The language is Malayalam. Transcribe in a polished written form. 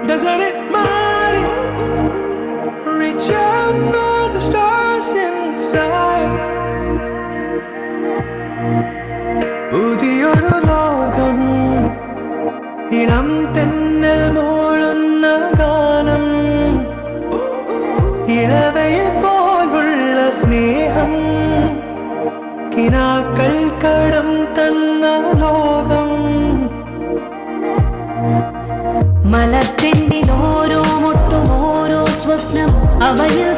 Doesn't it matter? Reach out for the stars and fly. പുതിയൊരു ലോകം, ഇളം തെന്നൽ മൂളുന്ന ഗാനം, ഇളവയെ പോലുള്ള സ്നേഹം, കിനാക്കൾ കടം തന്ന ലോകം. മലർച്ചെണ്ടിൽ ഓരോ മുട്ടും ഓരോ സ്വപ്നം അവയിൽ